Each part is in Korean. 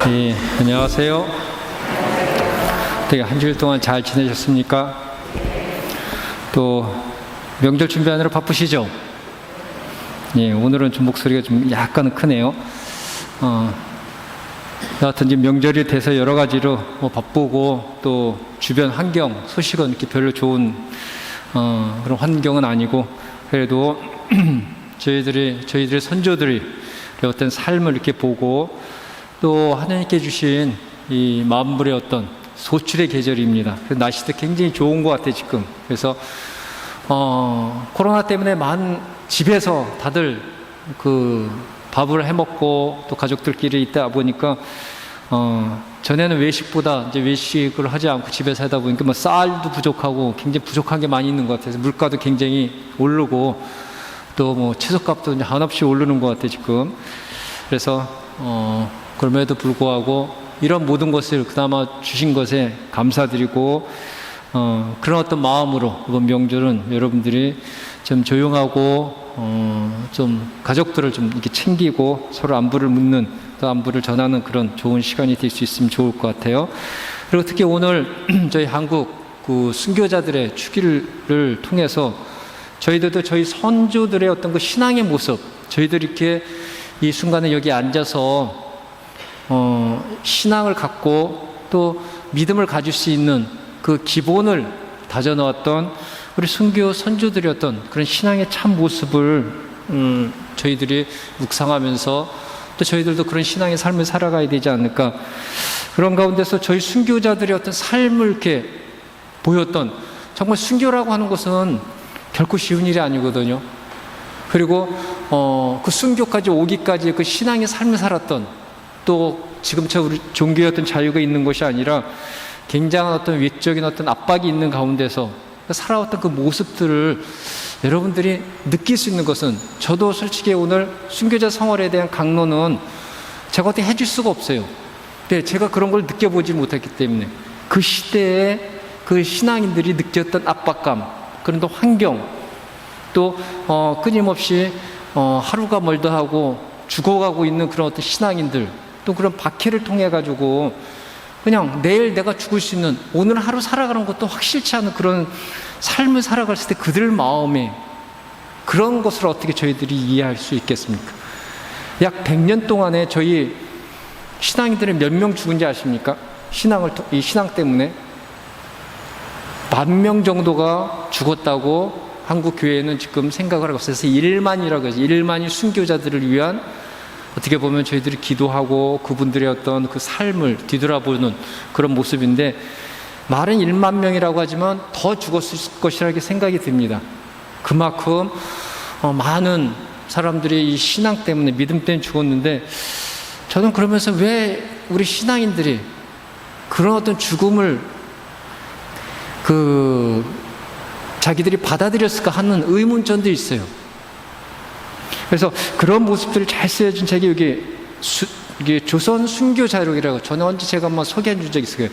네, 안녕하세요. 되게 한 주일 동안 잘 지내셨습니까? 또 명절 준비하느라 바쁘시죠? 예, 오늘은 좀 목소리가 좀 약간 크네요. 여하튼 지금 명절이 돼서 여러 가지로 바쁘고 또 주변 환경, 소식은 이렇게 별로 좋은 그런 환경은 아니고, 그래도 저희들의 선조들이 어떤 삶을 이렇게 보고 또 하나님께 주신 이 만물의 어떤 소출의 계절입니다. 그래서 날씨도 굉장히 좋은 것 같아요, 지금. 그래서 코로나 때문에 집에서 다들 그 밥을 해 먹고 또 가족들끼리 있다 보니까 전에는 외식보다 이제 외식을 하지 않고 집에서 하다 보니까 뭐 쌀도 부족하고 굉장히 부족한 게 많이 있는 것 같아서 물가도 굉장히 오르고 또 뭐 채소값도 이제 한없이 오르는 것 같아요, 지금. 그래서 그럼에도 불구하고 이런 모든 것을 그나마 주신 것에 감사드리고 그런 어떤 마음으로 이번 명절은 여러분들이 좀 조용하고 좀 가족들을 좀 이렇게 챙기고 서로 안부를 묻는, 또 안부를 전하는 그런 좋은 시간이 될 수 있으면 좋을 것 같아요. 그리고 특히 오늘 저희 한국 그 순교자들의 축일을 통해서 저희들도 저희 선조들의 어떤 그 신앙의 모습, 저희들이 이렇게 이 순간에 여기 앉아서 신앙을 갖고 또 믿음을 가질 수 있는 그 기본을 다져놓았던 우리 순교 선조들의 어떤 그런 신앙의 참 모습을 저희들이 묵상하면서 또 저희들도 그런 신앙의 삶을 살아가야 되지 않을까. 그런 가운데서 저희 순교자들의 어떤 삶을 이렇게 보였던, 정말 순교라고 하는 것은 결코 쉬운 일이 아니거든요. 그리고 그 순교까지 오기까지 그 신앙의 삶을 살았던, 또 지금처럼 우리 종교의 어떤 자유가 있는 것이 아니라 굉장한 어떤 외적인 어떤 압박이 있는 가운데서 살아왔던 그 모습들을 여러분들이 느낄 수 있는 것은, 저도 솔직히 오늘 순교자 성월에 대한 강론은 제가 어떻게 해줄 수가 없어요. 근데 제가 그런 걸 느껴보지 못했기 때문에 그 시대에 그 신앙인들이 느꼈던 압박감, 그런 또 환경, 또 끊임없이 하루가 멀다 하고 죽어가고 있는 그런 어떤 신앙인들, 또 그런 박해를 통해 가지고 그냥 내일 내가 죽을 수 있는 오늘 하루 살아가는 것도 확실치 않은 그런 삶을 살아갔을 때 그들 마음에 그런 것을 어떻게 저희들이 이해할 수 있겠습니까? 약 100년 동안에 저희 신앙인들은 몇 명 죽은지 아십니까? 이 신앙 때문에 10,000명 정도가 죽었다고 한국 교회는 지금 생각을 하고 있어서 1만이라고 해서 1만이 순교자들을 위한, 어떻게 보면 저희들이 기도하고 그분들의 어떤 그 삶을 뒤돌아보는 그런 모습인데, 말은 1만 명이라고 하지만 더 죽었을 것이라고 생각이 듭니다. 그만큼 많은 사람들이 이 신앙 때문에, 믿음 때문에 죽었는데, 저는 그러면서 왜 우리 신앙인들이 그런 어떤 죽음을 자기들이 받아들였을까 하는 의문점도 있어요. 그래서 그런 모습들을 잘 쓰여준 책이 이게 조선 순교 자료기라고, 저는 언제 제가 한번 소개해 준 적이 있어요.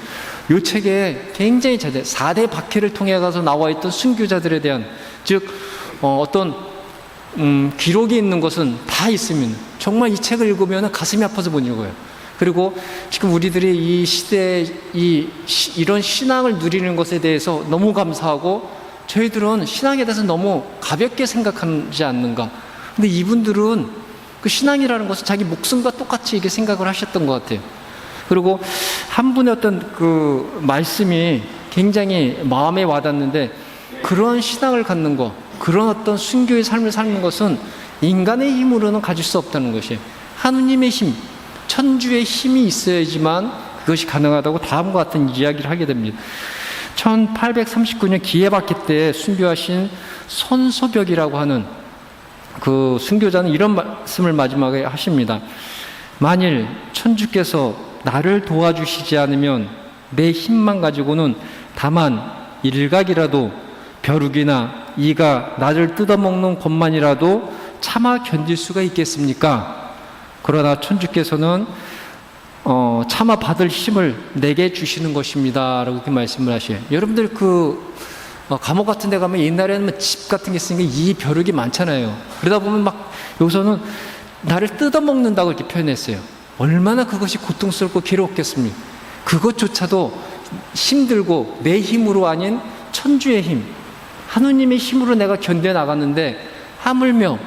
이 책에 굉장히 잘 돼, 4대 박해를 통해 가서 나와 있던 순교자들에 대한, 즉 어떤 기록이 있는 것은 다 있습니다. 정말 이 책을 읽으면 가슴이 아파서 못 읽어요. 그리고 지금 우리들이 이 시대에 이런 신앙을 누리는 것에 대해서 너무 감사하고, 저희들은 신앙에 대해서 너무 가볍게 생각하지 않는가. 근데 이분들은 그 신앙이라는 것은 자기 목숨과 똑같이 이게 생각을 하셨던 것 같아요. 그리고 한 분의 어떤 그 말씀이 굉장히 마음에 와닿는데, 그런 신앙을 갖는 것, 그런 어떤 순교의 삶을 사는 것은 인간의 힘으로는 가질 수 없다는 것이, 하느님의 힘, 천주의 힘이 있어야지만 그것이 가능하다고 다음과 같은 이야기를 하게 됩니다. 1839년 기해박해 때 순교하신 손소벽이라고 하는 그 순교자는 이런 말씀을 마지막에 하십니다. 만일 천주께서 나를 도와주시지 않으면 내 힘만 가지고는 다만 일각이라도 벼룩이나 이가 나를 뜯어먹는 것만이라도 참아 견딜 수가 있겠습니까? 그러나 천주께서는 참아 받을 힘을 내게 주시는 것입니다 라고 이렇게 말씀을 하셔요. 여러분들 감옥 같은 데 가면 옛날에는 집 같은 게 있으니까 이 벼룩이 많잖아요. 그러다 보면 막 여기서는 나를 뜯어먹는다고 이렇게 표현했어요. 얼마나 그것이 고통스럽고 괴롭겠습니까? 그것조차도 힘들고 내 힘으로 아닌 천주의 힘, 하느님의 힘으로 내가 견뎌나갔는데 하물며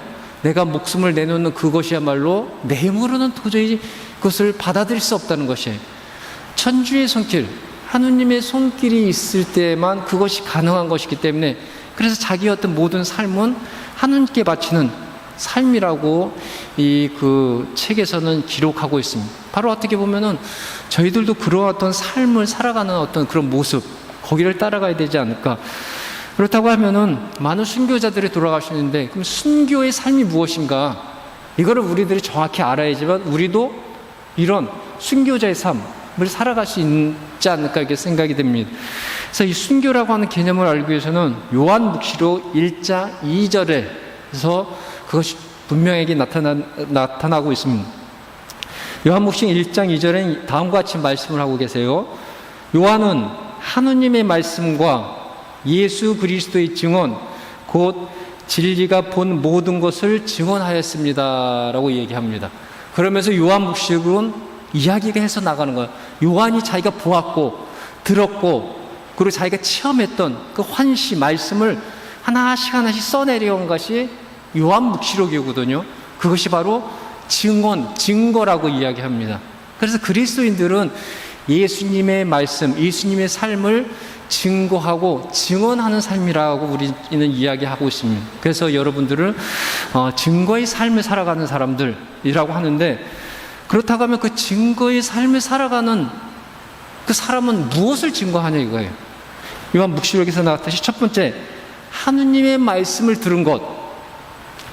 내가 목숨을 내놓는 그것이야말로 내 힘으로는 도저히 그것을 받아들일 수 없다는 것이에요. 천주의 손길, 하느님의 손길이 있을 때만 그것이 가능한 것이기 때문에 그래서 자기의 어떤 모든 삶은 하느님께 바치는 삶이라고 이 그 책에서는 기록하고 있습니다. 바로 어떻게 보면은 저희들도 그런 어떤 삶을 살아가는 어떤 그런 모습, 거기를 따라가야 되지 않을까. 그렇다고 하면은 많은 순교자들이 돌아가시는데 그럼 순교의 삶이 무엇인가? 이거를 우리들이 정확히 알아야지만 우리도 이런 순교자의 삶을 살아갈 수 있지 않을까 이렇게 생각이 됩니다. 그래서 이 순교라고 하는 개념을 알기 위해서는 요한묵시록 1장 2절에서 그것이 분명하게 나타나고 있습니다. 요한묵시 1장 2절엔 다음과 같이 말씀을 하고 계세요. 요한은 하느님의 말씀과 예수 그리스도의 증언 곧 진리가 본 모든 것을 증언하였습니다 라고 얘기합니다. 그러면서 요한묵시록은 이야기가 해서 나가는 거예요. 요한이 자기가 보았고 들었고 그리고 자기가 체험했던 그 환시 말씀을 하나씩 하나씩 써내려온 것이 요한묵시록이거든요. 그것이 바로 증언, 증거라고 이야기합니다. 그래서 그리스도인들은 예수님의 말씀, 예수님의 삶을 증거하고 증언하는 삶이라고 우리는 이야기하고 있습니다. 그래서 여러분들을 증거의 삶을 살아가는 사람들이라고 하는데, 그렇다고 하면 그 증거의 삶을 살아가는 그 사람은 무엇을 증거하냐 이거예요. 요한묵시록에서 나왔듯이 첫 번째, 하느님의 말씀을 들은 것,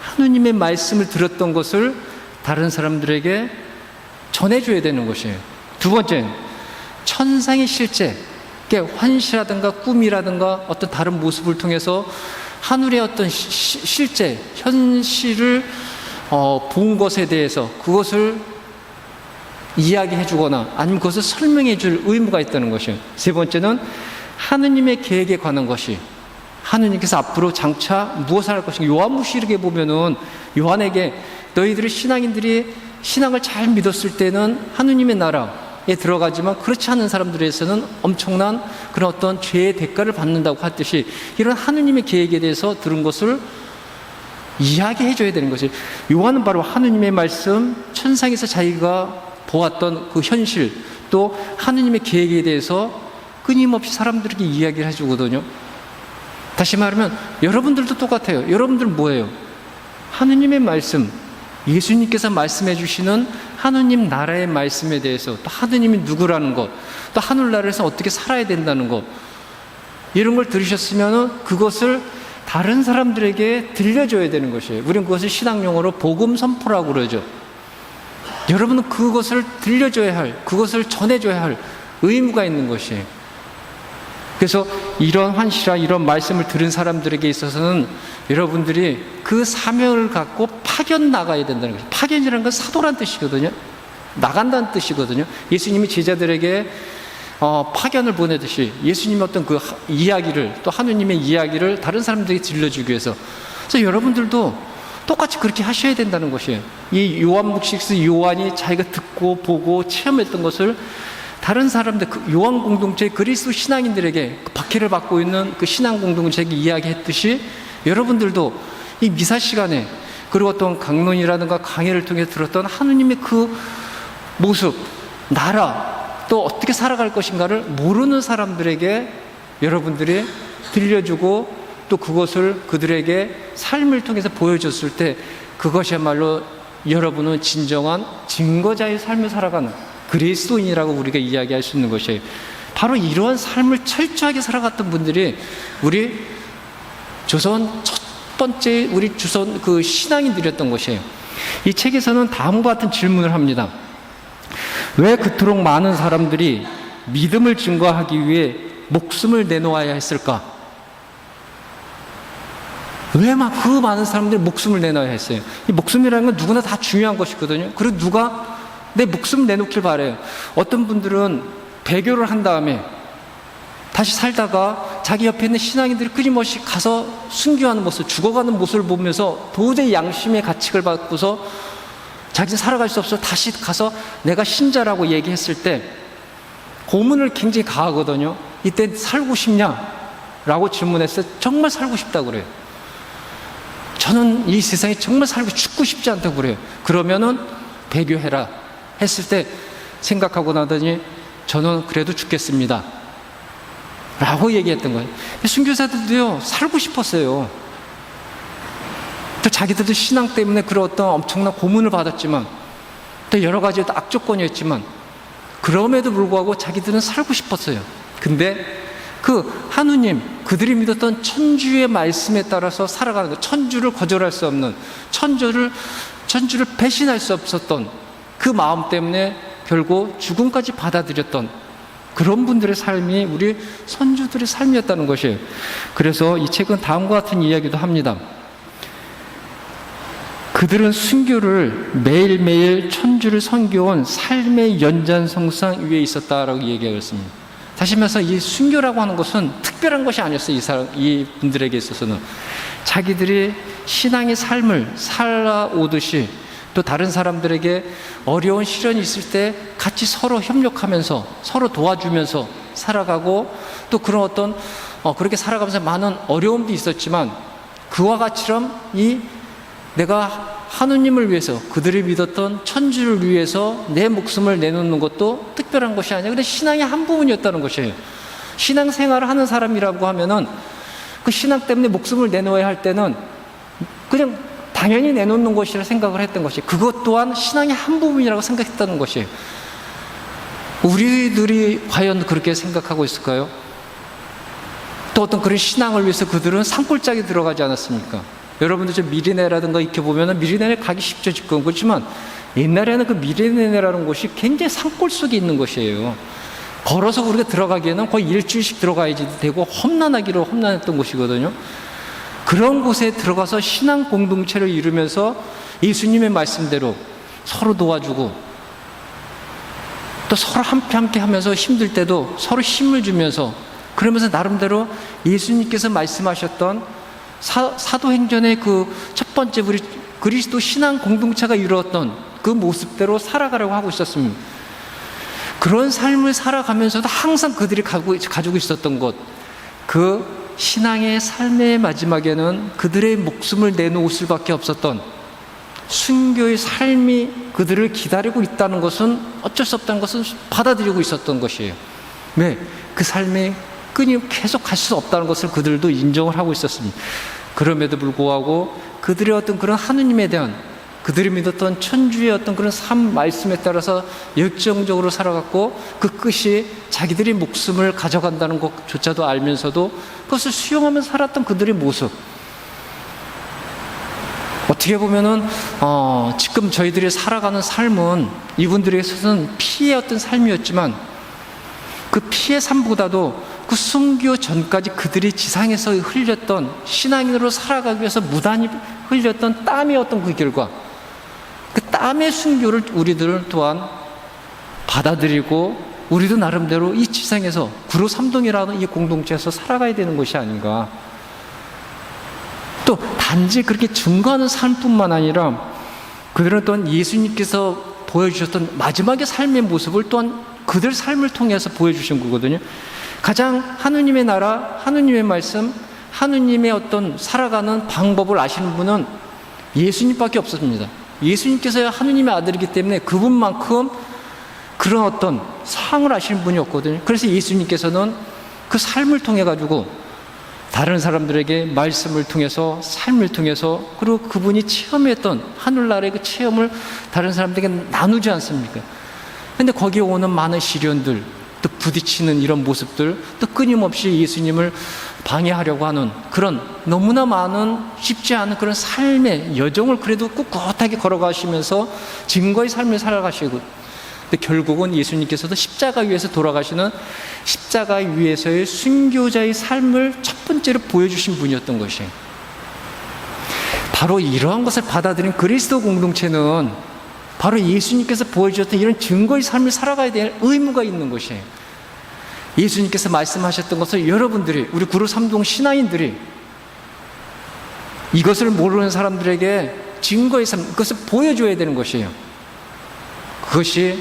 하느님의 말씀을 들었던 것을 다른 사람들에게 전해줘야 되는 것이에요. 두 번째, 천상의 실제, 환시라든가 꿈이라든가 어떤 다른 모습을 통해서 하늘의 어떤 실제, 현실을 본 것에 대해서 그것을 이야기해 주거나 아니면 그것을 설명해 줄 의무가 있다는 것이에요. 세 번째는 하느님의 계획에 관한 것이, 하느님께서 앞으로 장차 무엇을 할 것인가. 요한묵시록에 보면은 요한에게 너희들이 신앙인들이 신앙을 잘 믿었을 때는 하느님의 나라에 들어가지만 그렇지 않은 사람들에서는 엄청난 그런 어떤 죄의 대가를 받는다고 했듯이 이런 하느님의 계획에 대해서 들은 것을 이야기해 줘야 되는 것이, 요한은 바로 하느님의 말씀, 천상에서 자기가 보았던 그 현실, 또 하느님의 계획에 대해서 끊임없이 사람들에게 이야기를 해주거든요. 다시 말하면 여러분들도 똑같아요. 여러분들은 뭐예요? 하느님의 말씀, 예수님께서 말씀해 주시는 하느님 나라의 말씀에 대해서, 또 하느님이 누구라는 것, 또 하늘나라에서 어떻게 살아야 된다는 것, 이런 걸 들으셨으면 그것을 다른 사람들에게 들려줘야 되는 것이에요. 우리는 그것을 신학용어로 복음 선포라고 그러죠. 여러분은 그것을 들려줘야 할, 그것을 전해줘야 할 의무가 있는 것이에요. 그래서 이런 환시라 이런 말씀을 들은 사람들에게 있어서는 여러분들이 그 사명을 갖고 파견 나가야 된다는 거예요. 파견이라는 건 사도란 뜻이거든요. 나간다는 뜻이거든요. 예수님이 제자들에게 파견을 보내듯이 예수님의 어떤 그 이야기를, 또 하느님의 이야기를 다른 사람들에게 들려주기 위해서, 그래서 여러분들도 똑같이 그렇게 하셔야 된다는 것이에요. 이 요한묵시록에서 요한이 자기가 듣고 보고 체험했던 것을 다른 사람들, 그 요한 공동체 그리스도 신앙인들에게 박해를 받고 있는 그 신앙 공동체에게 이야기했듯이 여러분들도 이 미사 시간에, 그리고 어떤 강론이라든가 강해를 통해 들었던 하느님의 그 모습, 나라, 또 어떻게 살아갈 것인가를 모르는 사람들에게 여러분들이 들려주고 또 그것을 그들에게 삶을 통해서 보여줬을 때 그것이야말로 여러분은 진정한 증거자의 삶을 살아가는 그리스도인이라고 우리가 이야기할 수 있는 것이에요. 바로 이러한 삶을 철저하게 살아갔던 분들이 우리 조선 첫 번째 우리 조선 그 신앙인들이었던 것이에요. 이 책에서는 다음과 같은 질문을 합니다. 왜 그토록 많은 사람들이 믿음을 증거하기 위해 목숨을 내놓아야 했을까? 왜 막 그 많은 사람들이 목숨을 내놔야 했어요? 이 목숨이라는 건 누구나 다 중요한 것이거든요. 그리고 누가 내 목숨을 내놓길 바래요. 어떤 분들은 배교를 한 다음에 다시 살다가 자기 옆에 있는 신앙인들이 끊임없이 가서 순교하는 모습, 죽어가는 모습을 보면서 도저히 양심의 가책을 받고서 자기는 살아갈 수 없어 다시 가서 내가 신자라고 얘기했을 때 고문을 굉장히 가하거든요. 이때 살고 싶냐라고 질문했을 때 정말 살고 싶다고 그래요. 저는 이 세상에 정말 살고 죽고 싶지 않다고 그래요. 그러면은 배교해라 했을 때 생각하고 나더니 저는 그래도 죽겠습니다 라고 얘기했던 거예요. 순교사들도요 살고 싶었어요. 또 자기들도 신앙 때문에 그런 어떤 엄청난 고문을 받았지만 또 여러 가지 악조건이었지만 그럼에도 불구하고 자기들은 살고 싶었어요. 근데 그 하느님, 그들이 믿었던 천주의 말씀에 따라서 살아가는 것, 천주를 거절할 수 없는, 천주를 배신할 수 없었던 그 마음 때문에 결국 죽음까지 받아들였던 그런 분들의 삶이 우리 선주들의 삶이었다는 것이에요. 그래서 이 책은 다음과 같은 이야기도 합니다. 그들은 순교를 매일매일 천주를 섬겨온 삶의 연장선상 위에 있었다라고 얘기하고 있습니다. 다시 말해서 이 순교라고 하는 것은 특별한 것이 아니었어요. 이 분들에게 있어서는 자기들이 신앙의 삶을 살아오듯이 또 다른 사람들에게 어려운 시련이 있을 때 같이 서로 협력하면서 서로 도와주면서 살아가고 또 그런 어떤 그렇게 살아가면서 많은 어려움도 있었지만 그와 같이럼 내가 하느님을 위해서 그들이 믿었던 천주를 위해서 내 목숨을 내놓는 것도 특별한 것이 아니라 근데 신앙의 한 부분이었다는 것이에요. 신앙생활을 하는 사람이라고 하면은 그 신앙 때문에 목숨을 내놓아야 할 때는 그냥 당연히 내놓는 것이라 생각을 했던 것이 그것 또한 신앙의 한 부분이라고 생각했다는 것이에요. 우리들이 과연 그렇게 생각하고 있을까요? 또 어떤 그런 신앙을 위해서 그들은 산골짜기 들어가지 않았습니까? 여러분들 좀 미리네라든가 이렇게 보면은 미리네에 가기 쉽죠, 지금. 그렇지만 옛날에는 그 미리네라는 곳이 굉장히 산골 속에 있는 곳이에요. 걸어서 우리가 들어가기에는 거의 일주일씩 들어가야지 되고 험난했던 곳이거든요. 그런 곳에 들어가서 신앙 공동체를 이루면서 예수님의 말씀대로 서로 도와주고 또 서로 함께 하면서 힘들 때도 서로 힘을 주면서 그러면서 나름대로 예수님께서 말씀하셨던 사도행전의 그 첫 번째 우리 그리스도 신앙 공동체가 이루었던 그 모습대로 살아가려고 하고 있었습니다. 그런 삶을 살아가면서도 항상 그들이 가지고 있었던 것, 그 신앙의 삶의 마지막에는 그들의 목숨을 내놓을 수밖에 없었던 순교의 삶이 그들을 기다리고 있다는 것은 어쩔 수 없다는 것은 받아들이고 있었던 것이에요. 네, 그 삶이 계속 갈 수 없다는 것을 그들도 인정을 하고 있었습니다. 그럼에도 불구하고 그들의 어떤 그런 하느님에 대한 그들이 믿었던 천주의 어떤 그런 삶 말씀에 따라서 열정적으로 살아갔고 그 끝이 자기들이 목숨을 가져간다는 것조차도 알면서도 그것을 수용하면서 살았던 그들의 모습, 어떻게 보면은 지금 저희들이 살아가는 삶은 이분들에게 있어서는 피해의 어떤 삶이었지만 그 피해 삶보다도 그 순교 전까지 그들이 지상에서 흘렸던 신앙인으로 살아가기 위해서 무단히 흘렸던 땀의 어떤 그 결과, 그 땀의 순교를 우리들은 또한 받아들이고 우리도 나름대로 이 지상에서 구로삼동이라는 이 공동체에서 살아가야 되는 것이 아닌가. 또 단지 그렇게 증거하는 삶뿐만 아니라 그들은 또한 예수님께서 보여주셨던 마지막의 삶의 모습을 또한 그들 삶을 통해서 보여주신 거거든요. 가장 하느님의 나라, 하느님의 말씀, 하느님의 어떤 살아가는 방법을 아시는 분은 예수님밖에 없었습니다. 예수님께서야 하느님의 아들이기 때문에 그분만큼 그런 어떤 상을 아시는 분이 없거든요. 그래서 예수님께서는 그 삶을 통해 가지고 다른 사람들에게 말씀을 통해서 삶을 통해서 그리고 그분이 체험했던 하늘나라의 그 체험을 다른 사람들에게 나누지 않습니까? 근데 거기에 오는 많은 시련들, 또 부딪히는 이런 모습들, 또 끊임없이 예수님을 방해하려고 하는 그런 너무나 많은 쉽지 않은 그런 삶의 여정을 그래도 꿋꿋하게 걸어가시면서 증거의 삶을 살아가시고, 근데 결국은 예수님께서도 십자가 위에서 돌아가시는 십자가 위에서의 순교자의 삶을 첫 번째로 보여주신 분이었던 것이에요. 바로 이러한 것을 받아들인 그리스도 공동체는 바로 예수님께서 보여주셨던 이런 증거의 삶을 살아가야 될 의무가 있는 것이에요. 예수님께서 말씀하셨던 것을 여러분들이, 우리 구로삼동 신앙인들이 이것을 모르는 사람들에게 증거의 삶, 그것을 보여줘야 되는 것이에요. 그것이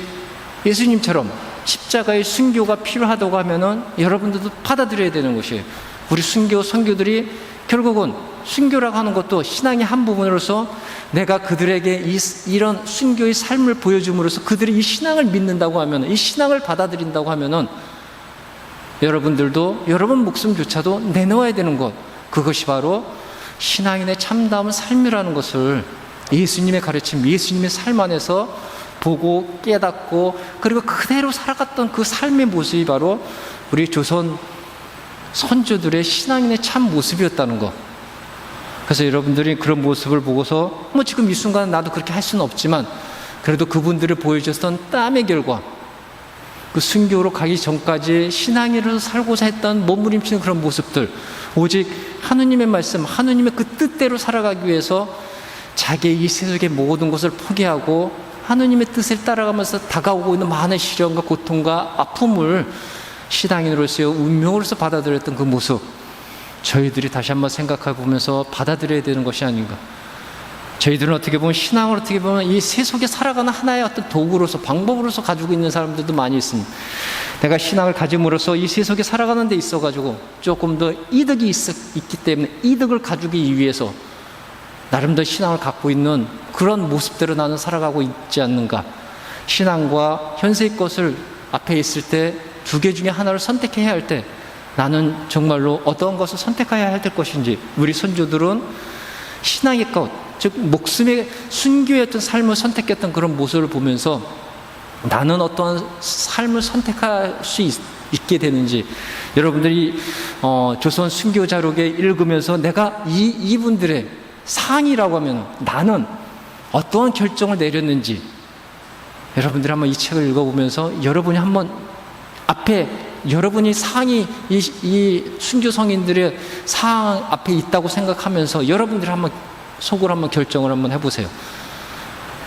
예수님처럼 십자가의 순교가 필요하다고 하면은 여러분들도 받아들여야 되는 것이에요. 우리 순교, 선교들이 결국은 순교라고 하는 것도 신앙의 한 부분으로서 내가 그들에게 이런 순교의 삶을 보여줌으로써 그들이 이 신앙을 믿는다고 하면, 이 신앙을 받아들인다고 하면은 여러분들도 여러분 목숨조차도 내놓아야 되는 것, 그것이 바로 신앙인의 참다운 삶이라는 것을 예수님의 가르침, 예수님의 삶 안에서 보고 깨닫고 그리고 그대로 살아갔던 그 삶의 모습이 바로 우리 조선 선조들의 신앙인의 참 모습이었다는 것. 그래서 여러분들이 그런 모습을 보고서 뭐 지금 이 순간 나도 그렇게 할 수는 없지만 그래도 그분들을 보여줬던 땀의 결과, 그 순교로 가기 전까지 신앙인으로 살고자 했던 몸부림치는 그런 모습들, 오직 하느님의 말씀, 하느님의 그 뜻대로 살아가기 위해서 자기의 이 세속의 모든 것을 포기하고 하느님의 뜻을 따라가면서 다가오고 있는 많은 시련과 고통과 아픔을 신앙인으로서의 운명으로서 받아들였던 그 모습, 저희들이 다시 한번 생각해 보면서 받아들여야 되는 것이 아닌가. 저희들은 어떻게 보면 신앙을 어떻게 보면 이 세속에 살아가는 하나의 어떤 도구로서, 방법으로서 가지고 있는 사람들도 많이 있습니다. 내가 신앙을 가짐으로써 이 세속에 살아가는 데 있어가지고 조금 더 이득이 있기 때문에 이득을 가지기 위해서 나름대로 신앙을 갖고 있는 그런 모습대로 나는 살아가고 있지 않는가. 신앙과 현세의 것을 앞에 있을 때 두 개 중에 하나를 선택해야 할 때 나는 정말로 어떤 것을 선택해야 할 것인지, 우리 선조들은 신앙의 것, 즉 목숨의 순교였던 삶을 선택했던 그런 모습을 보면서 나는 어떠한 삶을 선택할 수 있게 되는지, 여러분들이 조선 순교자록에 읽으면서 내가 이분들의 상이라고 하면 나는 어떠한 결정을 내렸는지, 여러분들이 한번 이 책을 읽어보면서 여러분이 한번 앞에 여러분이 상이 이 순교 성인들의 상 앞에 있다고 생각하면서 여러분들이 한번 속으로 한번 결정을 한번 해보세요.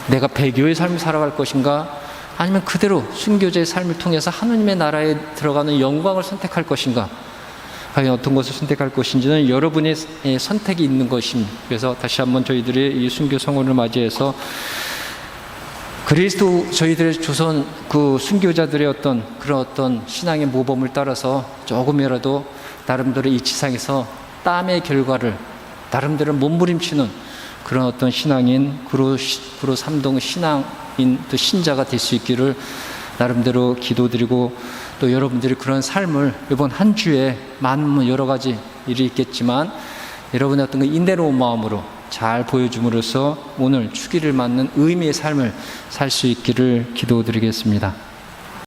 내가 배교의 삶을 살아갈 것인가, 아니면 그대로 순교자의 삶을 통해서 하느님의 나라에 들어가는 영광을 선택할 것인가. 과연 어떤 것을 선택할 것인지는 여러분의 선택이 있는 것입니다. 그래서 다시 한번 저희들이 이 순교 성원을 맞이해서 그리스도, 저희들의 조선 그 순교자들의 그런 어떤 신앙의 모범을 따라서 조금이라도 나름대로 이 지상에서 땀의 결과를 나름대로 몸부림치는 그런 어떤 신앙인, 구로 3동 신앙인, 또 신자가 될 수 있기를 나름대로 기도드리고, 또 여러분들이 그런 삶을 이번 한 주에 많은 여러 가지 일이 있겠지만 여러분의 어떤 그 인내로운 마음으로 잘 보여줌으로써 오늘 축일을 맞는 의미의 삶을 살 수 있기를 기도드리겠습니다.